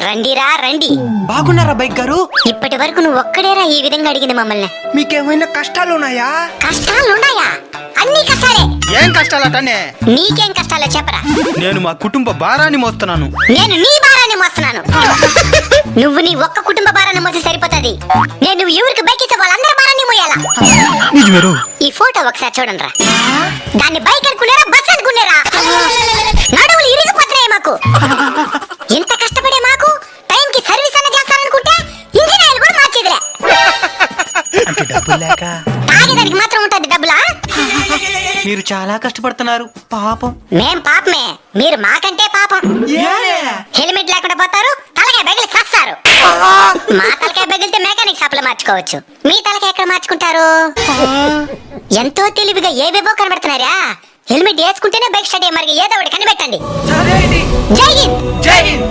రండిరా రండి. బాగున్నారా బైక్ గారు? ఇప్పటి వరకు నువ్వు ఒక్కడేరా ఈ విధంగా అడిగింది మమ్మల్ని. మీకేమైనా కష్టాలు ఉన్నాయా? కష్టాలున్నాయా? అన్ని కష్టాలే. ఏం కష్టాలటనే? నీకేం కష్టాలో చెప్పరా. నేను మా కుటుంబ భారాన్ని మోస్తున్నాను. నేను నీ భారాన్ని మోస్తున్నాను. నువ్వు నీ ఒక్క కుటుంబ భారాన్ని మోసి సరిపోతుంది. నేను ఎవరికి బైక్ ఇస్తే వాళ్ళందరి భారాన్ని మోయాలా? ఈ ఫోటో ఒకసారి చూడండి రా. దాన్ని బైక్ అనుకున్నారా బస్ అనుకున్నారా? నడువులు ఇరిగిపోతున్నాయి మాకు. ఇంత కష్టపడే మాకు టైంకి సర్వీస్ అన్న చేస్తారనుకుంటే ఇంజిన్ ఆయిల్ కూడా మార్చేదిలే. అంటే డబ్బులు లేక తాగేదానికి మాత్రం ఉంటది డబ్బులా? మీరు చాలా కష్టపడుతున్నారు పాపం. మేం పాపమే, మీరు మాకంటే పాపం. హెల్మెట్ లేకుండా పోతారు, తలకాయ బెగిలి చస్తారు. మా తలకాయ బెగిలితే మెకానిక్ షాప్ లో మార్చుకోవచ్చు, మీ తలకాయ ఎక్కడ మార్చుకుంటారు? ఎంతో తెలివిగా ఏవేవో కనబడుతున్నారా. హెల్మెట్ వేసుకుంటేనే బైక్ స్టార్ట్ అయ్యే మరి ఏదో ఒకటి కనిపెట్టండి. సరే అండి. జై హింద్. జై హింద్.